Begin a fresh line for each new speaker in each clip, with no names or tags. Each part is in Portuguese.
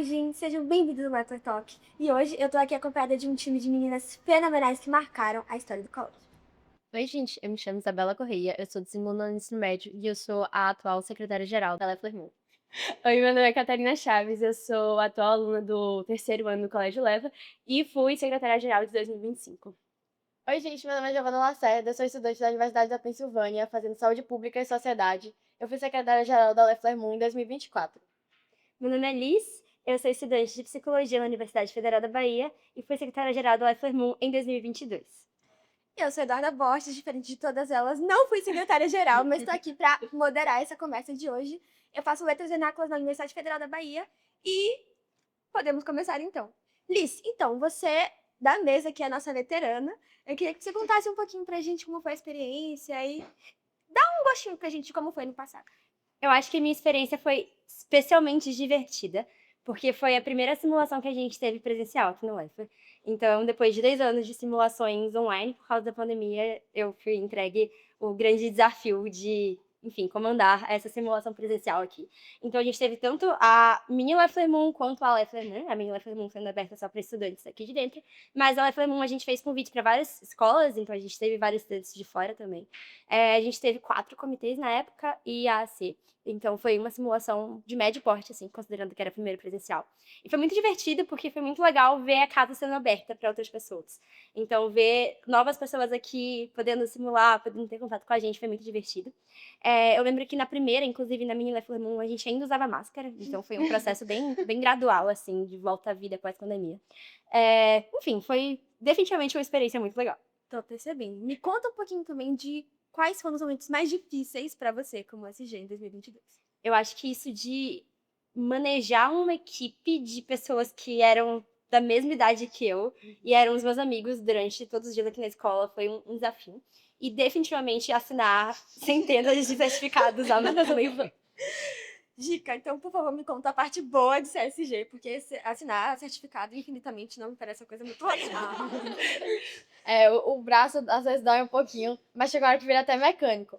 Gente, sejam bem-vindos ao Matter Talk. E hoje eu tô aqui acompanhada de um time de meninas fenomenais que marcaram a história do colégio.
Oi, gente, eu me chamo Isabela Correia, eu sou do segundo ano do ensino médio e eu sou a atual secretária-geral da Lefler Moon. Oi, meu nome é Catarina Chaves, eu sou a atual aluna do terceiro ano do Colégio Leva e fui secretária-geral de 2025.
Oi, gente, meu nome é Giovana Lacerda, sou estudante da Universidade da Pensilvânia, fazendo Saúde Pública e Sociedade. Eu fui secretária-geral da Leffler Moon em 2024.
Meu nome é Liz, eu sou estudante de psicologia na Universidade Federal da Bahia e fui secretária-geral do Life Moon em 2022. Eu sou Eduarda Borges, diferente de todas elas, não fui secretária-geral, mas estou aqui para moderar essa conversa de hoje. Eu faço letras vernáculas na Universidade Federal da Bahia e podemos começar então. Liz, então, você da mesa, que é a nossa veterana, eu queria que você contasse um pouquinho pra gente como foi a experiência e dá um gostinho pra gente de como foi no passado. Eu acho que a minha experiência foi especialmente divertida, porque foi a primeira simulação que a gente teve presencial aqui no UEFA. Então, depois de 10 anos de simulações online, por causa da pandemia, eu fui entregue o grande desafio de, enfim, comandar essa simulação presencial aqui. Então, a gente teve tanto a mini Leffler Moon quanto a Leffler Moon, a mini Leffler Moon sendo aberta só para estudantes aqui de dentro, mas a Leffler Moon a gente fez convite para várias escolas, então a gente teve vários estudantes de fora também. A gente teve 4 comitês na época e a AC. Então foi uma simulação de médio porte, assim, considerando que era primeiro presencial. E foi muito divertido porque foi muito legal ver a casa sendo aberta para outras pessoas. Então ver novas pessoas aqui podendo simular, podendo ter contato com a gente foi muito divertido. Eu lembro que na primeira, inclusive na Mini Leffler Moon, a gente ainda usava máscara, então foi um processo bem gradual, assim, de volta à vida pós-pandemia. Enfim, foi definitivamente uma experiência muito legal. Tô percebendo. Me conta um pouquinho também de quais foram os momentos mais difíceis para você como SG em 2022? Eu acho que isso de manejar uma equipe de pessoas que eram da mesma idade que eu e eram os meus amigos durante todos os dias aqui na escola foi um desafio. E definitivamente assinar centenas de certificados ao mesmo tempo. Dica, então, por favor, me conta a parte boa de CSG, porque assinar certificado infinitamente não me parece uma coisa muito legal.
O braço às vezes dói um pouquinho, mas chegou a hora que vira até mecânico.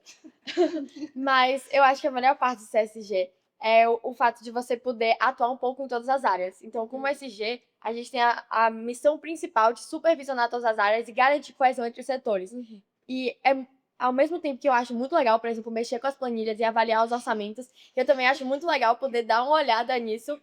Mas eu acho que a melhor parte do CSG é o fato de você poder atuar um pouco em todas as áreas. Então, como SG, a gente tem a missão principal de supervisionar todas as áreas e garantir coesão entre os setores. E ao mesmo tempo que eu acho muito legal, por exemplo, mexer com as planilhas e avaliar os orçamentos, eu também acho muito legal poder dar uma olhada nisso,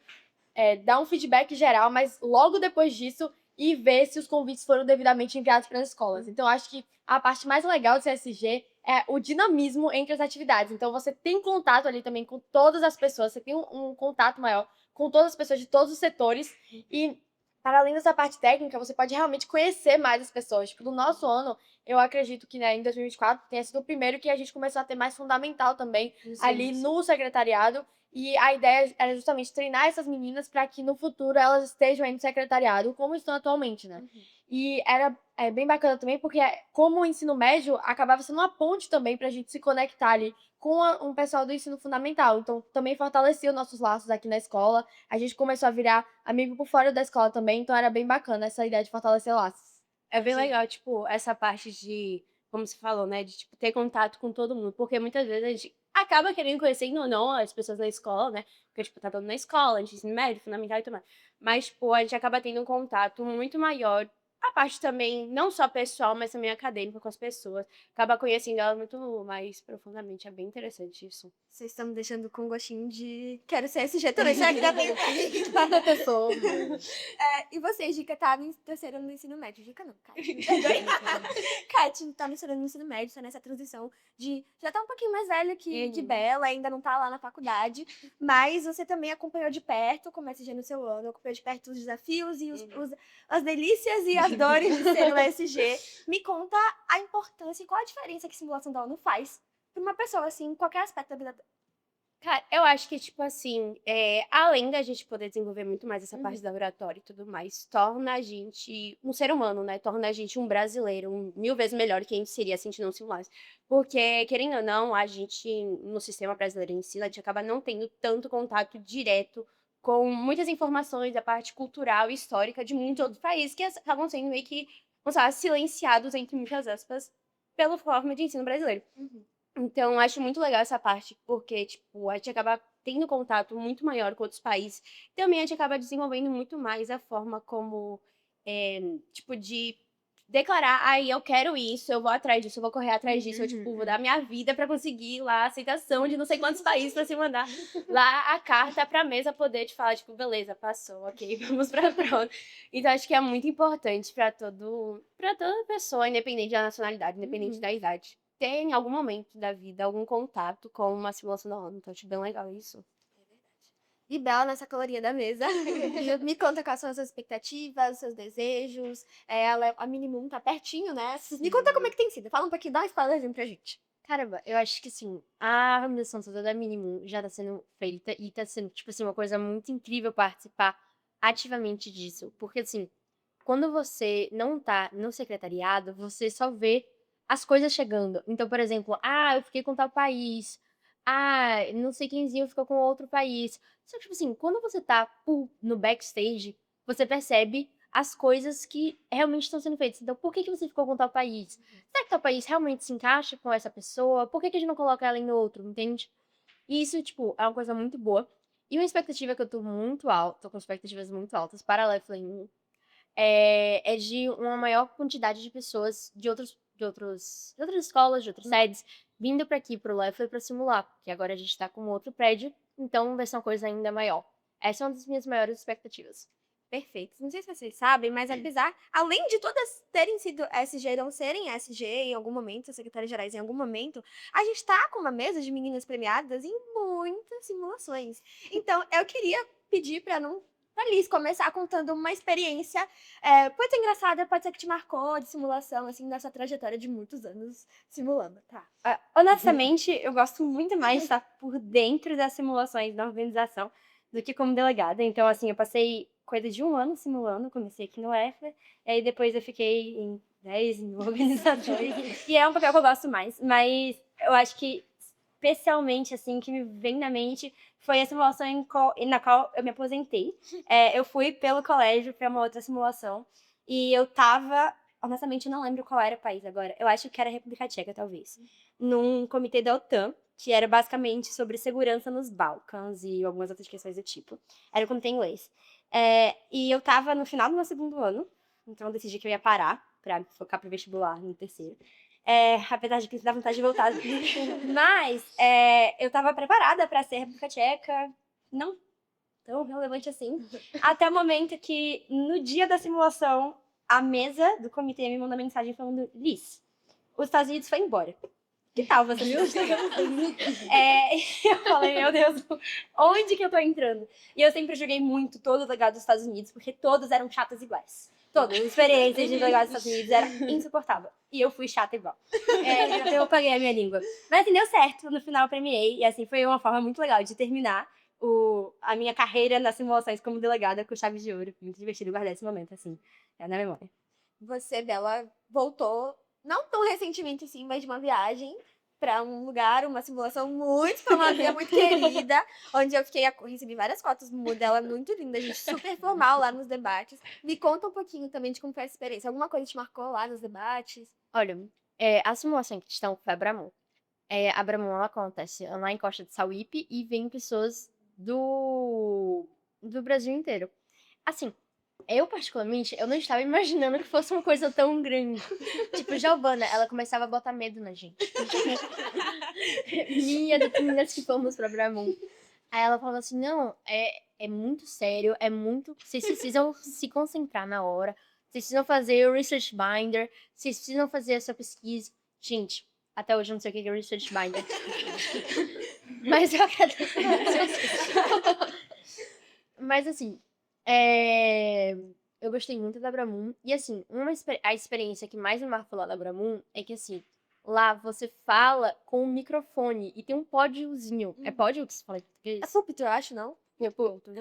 dar um feedback geral, mas logo depois disso e ver se os convites foram devidamente enviados para as escolas. Então, acho que a parte mais legal do CSG é o dinamismo entre as atividades. Então, você tem contato ali também com todas as pessoas, você tem um contato maior com todas as pessoas de todos os setores e para além dessa parte técnica, você pode realmente conhecer mais as pessoas. Tipo, no nosso ano, eu acredito que, né, em 2024 tenha sido o primeiro que a gente começou a ter mais fundamental também ali no secretariado. E a ideia era justamente treinar essas meninas para que no futuro elas estejam aí no secretariado, como estão atualmente, né? E era bem bacana também, porque como o ensino médio acabava sendo uma ponte também para a gente se conectar ali com um pessoal do ensino fundamental. Então, também fortalecia os nossos laços aqui na escola. A gente começou a virar amigo por fora da escola também, então era bem bacana essa ideia de fortalecer laços.
É bem legal, tipo, essa parte de, como você falou, né, de, tipo, ter contato com todo mundo, porque muitas vezes a gente acaba querendo conhecer ou não as pessoas na escola, né, porque, tipo, tá todo mundo na escola, a gente ensino médio, fundamental e tudo mais. Mas, tipo, a gente acaba tendo um contato muito maior, a parte também, não só pessoal, mas também acadêmica com as pessoas, acaba conhecendo elas muito mais profundamente, é bem interessante isso.
Vocês estão me deixando com gostinho de quero ser SG também, será que dá bem?
Cada pessoa.
E você, Gica, tá no terceiro ano do ensino médio. Gica não, Kátia. Me perdoe. Kátia tá no terceiro ano do ensino médio, tá nessa transição de... Já tá um pouquinho mais velha que Bela, ainda não tá lá na faculdade, mas você também acompanhou de perto, como SG no seu ano, acompanhou de perto os desafios e as delícias e as dores de ser um SG. Me conta a importância e qual a diferença que a simulação da ONU faz pra uma pessoa, assim, em qualquer aspecto da vida dela.
Cara, eu acho que, tipo assim, além da gente poder desenvolver muito mais essa parte do laboratório e tudo mais, torna a gente um ser humano, né? Torna a gente um brasileiro, mil vezes melhor que a gente seria se a gente não simulasse. Porque, querendo ou não, a gente, no sistema brasileiro em si, a gente acaba não tendo tanto contato direto com muitas informações da parte cultural e histórica de muitos outros países que acabam sendo meio que, vamos falar, silenciados, entre muitas aspas, pela forma de ensino brasileiro. Então, acho muito legal essa parte, porque, tipo, a gente acaba tendo contato muito maior com outros países, também a gente acaba desenvolvendo muito mais a forma como, tipo, de declarar: "Ai, eu quero isso, eu vou atrás disso, eu vou correr atrás disso, eu, tipo, vou dar minha vida pra conseguir lá a aceitação de não sei quantos países pra se mandar lá a carta pra mesa poder te falar, tipo, beleza, passou, ok, vamos pra próxima." Então acho que é muito importante pra toda pessoa, independente da nacionalidade, independente da idade, ter em algum momento da vida algum contato com uma simulação da ONU. Então acho bem legal isso.
E Bela, nessa caloria da mesa, me conta quais são as suas expectativas, os seus desejos. A Minimum tá pertinho, né? Me conta como é que tem sido. Fala um pouquinho, dá um spoilerzinho pra gente.
Caramba, eu acho que assim, a organização toda da Minimum já tá sendo feita e tá sendo, tipo assim, uma coisa muito incrível participar ativamente disso. Porque assim, quando você não tá no secretariado, você só vê as coisas chegando. Então, por exemplo, eu fiquei com tal país. Não sei quemzinho ficou com outro país. Só que, tipo assim, quando você tá no backstage, você percebe as coisas que realmente estão sendo feitas. Então, por que que você ficou com tal país? Será que tal país realmente se encaixa com essa pessoa? Por que que a gente não coloca ela em outro, entende? E isso, tipo, é uma coisa muito boa. E uma expectativa que eu tô muito alta, tô com expectativas muito altas para a Lifeline 1, é de uma maior quantidade de pessoas de outras escolas, de outras sedes, vindo para aqui, pro Leffler, para simular, porque agora a gente tá com outro prédio, então vai ser uma coisa ainda maior. Essa é uma das minhas maiores expectativas.
Perfeito. Não sei se vocês sabem, mas apesar, além de todas terem sido SG, não serem SG em algum momento, secretárias gerais em algum momento, a gente tá com uma mesa de meninas premiadas em muitas simulações. Então, eu queria pedir pra Liz começar contando uma experiência, pode ser engraçada, pode ser que te marcou de simulação, assim, nessa trajetória de muitos anos simulando.
Tá. Honestamente, eu gosto muito mais de estar por dentro das simulações da organização do que como delegada. Então, assim, eu passei coisa de 1 ano simulando, comecei aqui no EFA, e aí depois eu fiquei em 10 em organizações, e é um papel que eu gosto mais, mas eu acho que, especialmente, assim, que me vem na mente foi a simulação na qual eu me aposentei. Eu fui pelo colégio para uma outra simulação, e eu tava, honestamente, eu não lembro qual era o país agora, eu acho que era a República Tcheca, talvez, num comitê da OTAN, que era basicamente sobre segurança nos Balcãs e algumas outras questões do tipo. Era um comitê inglês. E eu tava no final do meu segundo ano, então eu decidi que eu ia parar pra focar pro vestibular no terceiro. Apesar de que dá vontade de voltar. Mas eu tava preparada pra ser República Tcheca, não tão relevante assim, até o momento que, no dia da simulação, a mesa do comitê me mandou mensagem falando: Liz, os Estados Unidos foi embora. Que tal você se inscrever? Eu falei, meu Deus, onde que eu tô entrando? E eu sempre joguei muito todo o legado dos Estados Unidos, porque todos eram chatas iguais. Todas as experiências de legado dos Estados Unidos era insuportável. E eu fui chata igual. Então eu paguei a minha língua. Mas assim, deu certo. No final eu premiei. E assim, foi uma forma muito legal de terminar a minha carreira nas simulações como delegada com chave de ouro. Muito divertido guardar esse momento, assim, na memória.
Você, Bela, voltou, não tão recentemente assim, mas de uma viagem para um lugar, uma simulação muito famosa, muito querida, onde recebi várias fotos dela muito linda, gente super formal lá nos debates. Me conta um pouquinho também de como foi essa experiência. Alguma coisa te marcou lá nos debates?
Olha, a simulação em questão foi a Bramon. A Bramon, ela acontece lá em Costa de Sauípe e vem pessoas do Brasil inteiro. Assim, eu particularmente, eu não estava imaginando que fosse uma coisa tão grande. Tipo, Giovana, ela começava a botar medo na gente. Minha, das meninas que fomos pra Bramon. Aí ela falava assim, não, é muito sério, vocês precisam se concentrar na hora, vocês precisam fazer o research binder, vocês precisam fazer a sua pesquisa. Gente, até hoje eu não sei o que é research binder. Mas eu agradeço. Mas assim, eu gostei muito da Bramum. E assim, a experiência que mais me marcou lá da Bramum é que assim, lá você fala com um microfone e tem um pódiozinho. É pódio que se fala em português?
É púlpito, eu acho, não?
É um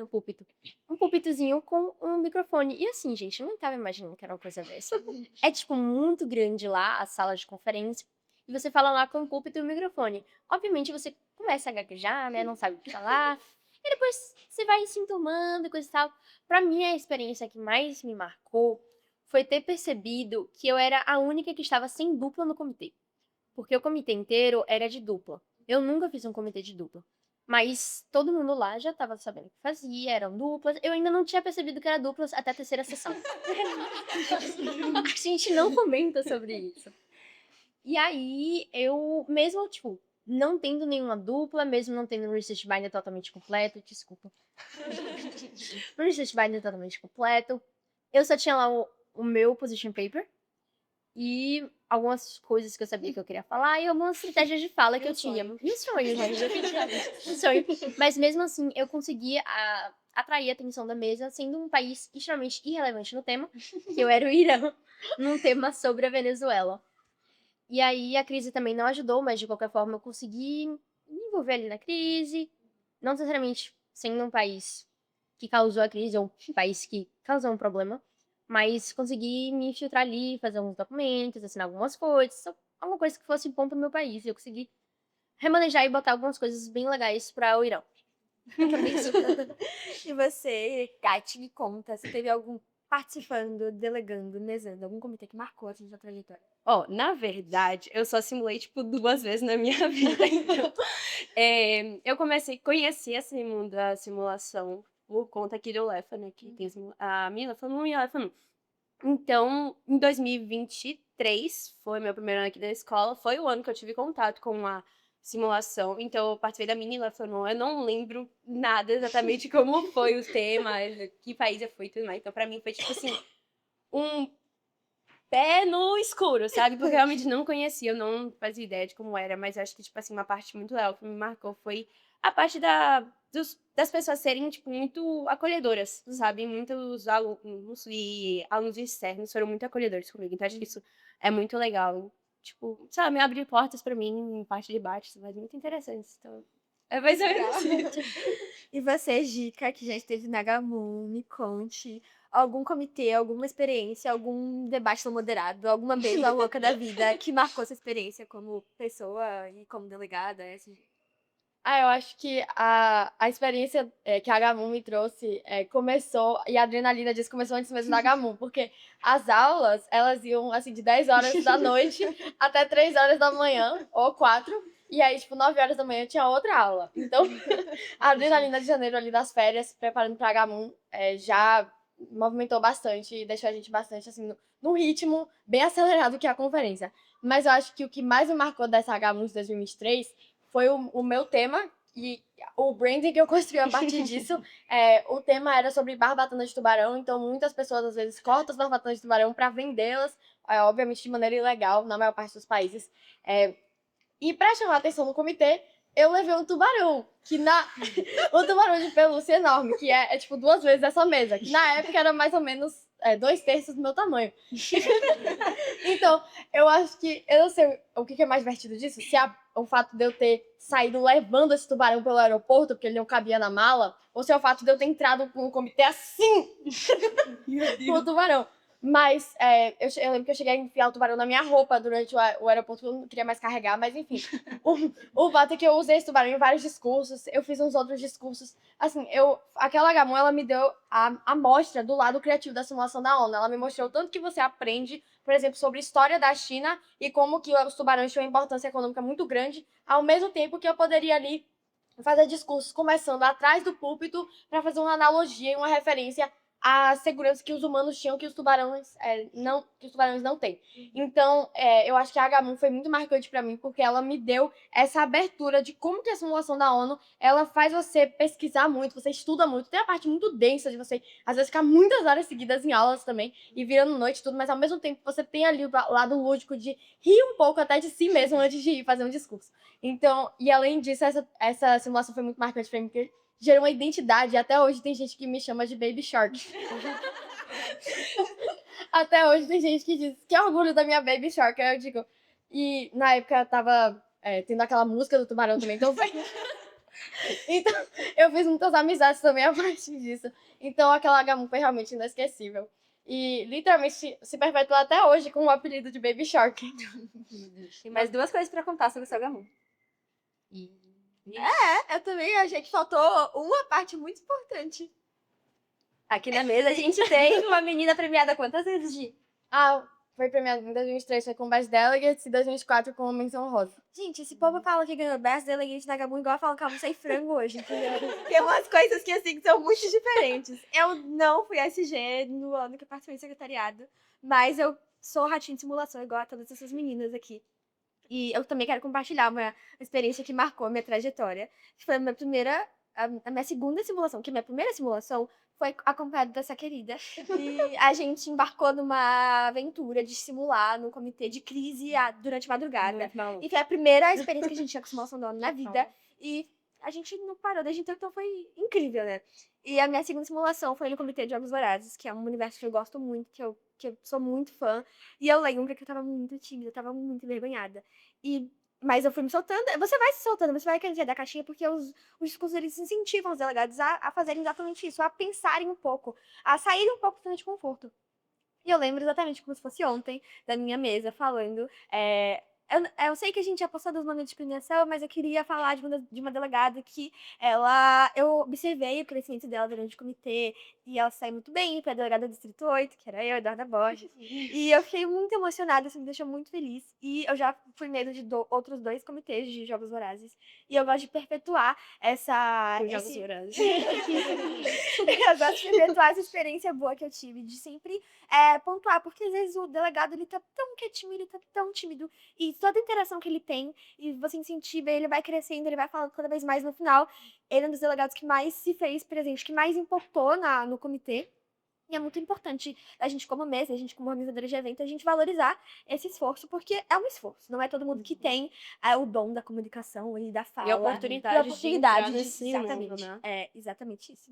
púlpito. Um púlpitozinho com um microfone. E assim, gente, eu não tava imaginando que era uma coisa dessa. É, tipo, muito grande lá, a sala de conferência. E você fala lá com o púlpito e o microfone. Obviamente, você começa a gaguejar, né? Não sabe o que falar. E depois você vai se enturmando e coisa e tal. Pra mim, a experiência que mais me marcou foi ter percebido que eu era a única que estava sem dupla no comitê. Porque o comitê inteiro era de dupla. Eu nunca fiz um comitê de dupla. Mas todo mundo lá já estava sabendo o que fazia, eram duplas. Eu ainda não tinha percebido que era duplas até a terceira sessão. A gente não comenta sobre isso. E aí, eu, mesmo, tipo, não tendo nenhuma dupla, mesmo não tendo um research binder totalmente completo, desculpa. Um research binder totalmente completo, eu só tinha lá o meu position paper e algumas coisas que eu sabia que eu queria falar e algumas estratégias de fala que eu tinha. Meu sonho, gente. Meu sonho. Mas mesmo assim, eu conseguia atrair a atenção da mesa, sendo um país extremamente irrelevante no tema, que eu era o Irã, num tema sobre a Venezuela. E aí a crise também não ajudou, mas de qualquer forma eu consegui me envolver ali na crise, não necessariamente sendo um país que causou a crise ou um país que causou um problema, mas consegui me infiltrar ali, fazer alguns documentos, assinar algumas coisas, alguma coisa que fosse bom pro meu país. E eu consegui remanejar e botar algumas coisas bem legais para o Irã.
E você, Kate, me conta, você teve algum participando, delegando, mesando, algum comitê que marcou assim sua trajetória?
Ó, na verdade, eu só simulei, tipo, 2 vezes na minha vida, então, eu conheci esse mundo da simulação por conta aqui do Lefa, né, que tem a minha Lefa 1 e a Lefa 1. Então, em 2023, foi meu primeiro ano aqui da escola, foi o ano que eu tive contato com a simulação, então eu participei da mini Lefa 1, eu não lembro nada exatamente como foi o tema, que país eu fui e tudo mais, então pra mim foi, tipo assim, um pé no escuro, sabe? Porque eu realmente não conhecia, eu não fazia ideia de como era, mas acho que, tipo assim, uma parte muito legal que me marcou foi a parte das pessoas serem, tipo, muito acolhedoras, sabe? Muitos alunos e alunos externos foram muito acolhedores comigo, então acho que isso é muito legal. Tipo, sabe, abrir portas pra mim em parte de baixo, mas muito interessante. Então, é mais ou menos isso.
E você, Gica, que já esteve na Gamun, me conte algum comitê, alguma experiência, algum debate não moderado, alguma mesa louca da vida que marcou sua experiência como pessoa e como delegada, assim.
Eu acho que a experiência que a Gamun me trouxe começou, e a adrenalina disso começou antes mesmo da Gamun, porque as aulas, elas iam, assim, de 10 horas da noite até 3 horas da manhã, ou 4, e aí, tipo, 9 horas da manhã tinha outra aula. Então, a adrenalina de janeiro ali das férias, preparando pra Gamun, já movimentou bastante e deixou a gente bastante, assim, num ritmo bem acelerado que é a conferência. Mas eu acho que o que mais me marcou dessa Gamun de 2023 foi o meu tema e o branding que eu construí a partir disso. O tema era sobre barbatanas de tubarão, então muitas pessoas às vezes cortam as barbatanas de tubarão para vendê-las, obviamente de maneira ilegal na maior parte dos países. E para chamar a atenção no comitê, eu levei um tubarão, um tubarão de pelúcia enorme, que é tipo 2 vezes essa mesa, que na época era mais ou menos 2/3 do meu tamanho. Então, eu acho que, eu não sei o que é mais divertido disso, se o fato de eu ter saído levando esse tubarão pelo aeroporto, porque ele não cabia na mala, ou se é o fato de eu ter entrado com o comitê assim, com o tubarão. Mas eu lembro que eu cheguei a enfiar o tubarão na minha roupa durante o aeroporto, porque eu não queria mais carregar, mas enfim. O fato é que eu usei esse tubarão em vários discursos, eu fiz uns outros discursos. Assim, aquela Gamon, ela me deu a amostra do lado criativo da simulação da ONU. Ela me mostrou tanto que você aprende, por exemplo, sobre a história da China e como que os tubarões tinham uma importância econômica muito grande, ao mesmo tempo que eu poderia ali fazer discursos começando atrás do púlpito para fazer uma analogia e uma referência à segurança que os humanos tinham que os tubarões não têm. Então, eu acho que a Agamben foi muito marcante para mim porque ela me deu essa abertura de como que a simulação da ONU ela faz você pesquisar muito, você estuda muito, tem a parte muito densa de você às vezes ficar muitas horas seguidas em aulas também e virando noite e tudo, mas ao mesmo tempo você tem ali o lado lúdico de rir um pouco até de si mesmo antes de ir fazer um discurso. Então, e além disso, essa simulação foi muito marcante pra mim, porque gerou uma identidade. E até hoje tem gente que me chama de Baby Shark. Até hoje tem gente que diz que orgulho da minha Baby Shark. Aí eu digo. E na época tava tendo aquela música do tubarão também, então foi. Então, eu fiz muitas amizades também a partir disso. Então, aquela Gamu foi realmente inesquecível. E literalmente se perpetuou até hoje com o apelido de Baby Shark.
Tem mais 2 coisas pra contar sobre o seu Gamu. Eu também achei que faltou uma parte muito importante. Aqui na mesa a gente tem uma menina premiada quantas vezes, Gi?
foi premiado em 2023 foi com Best Delegates e 2024 com menção honrosa.
Gente, esse povo fala que ganhou Best Delegate na Gabum igual falam que eu almocei frango hoje, entendeu? Tem umas coisas que, assim, que são muito diferentes. Eu não fui SG no ano que eu participei do secretariado, mas eu sou ratinho de simulação, igual a todas essas meninas aqui. E eu também quero compartilhar uma experiência que marcou a minha trajetória. Foi a minha primeira, a minha segunda simulação, que a minha primeira simulação foi acompanhada dessa querida. E a gente embarcou numa aventura de simular no comitê de crise durante a madrugada.
Muito maluco.
E foi a primeira experiência que a gente tinha com simulação da ONU na vida. E a gente não parou desde então foi incrível, né? E a minha segunda simulação foi no Comitê de Jogos Vorazes, que é um universo que eu gosto muito, que eu sou muito fã. E eu lembro que eu tava muito tímida, eu tava muito envergonhada. Mas eu fui me soltando. Você vai se soltando, você vai querendo sair da caixinha, porque os discursos eles incentivam os delegados a fazerem exatamente isso, a pensarem um pouco, a saírem um pouco da zona de conforto. E eu lembro exatamente como se fosse ontem, da minha mesa, falando. Eu sei que a gente já passou dos momentos de premiação, mas eu queria falar de uma delegada que eu observei o crescimento dela durante o comitê, e ela saiu muito bem para a delegada do Distrito 8, que era eu, Eduarda Borges. E eu fiquei muito emocionada, isso me deixou muito feliz. E eu já fui medo de outros 2 comitês de Jogos Vorazes. E eu gosto de perpetuar
Com Jogos Vorazes.
eu gosto de perpetuar essa experiência boa que eu tive, de sempre pontuar, porque às vezes o delegado ele tá tão quietinho, ele tá tão tímido, e toda a interação que ele tem, e você incentiva, ele vai crescendo, ele vai falando cada vez mais no final. Ele é um dos delegados que mais se fez presente, que mais importou no comitê. E é muito importante a gente, como mesa, a gente, como organizadora de evento, a gente valorizar esse esforço, porque é um esforço. Não é todo mundo que tem o dom da comunicação e da fala.
E a oportunidade de
oportunidade
entrar nesse
exatamente.
mundo, né?
É exatamente isso.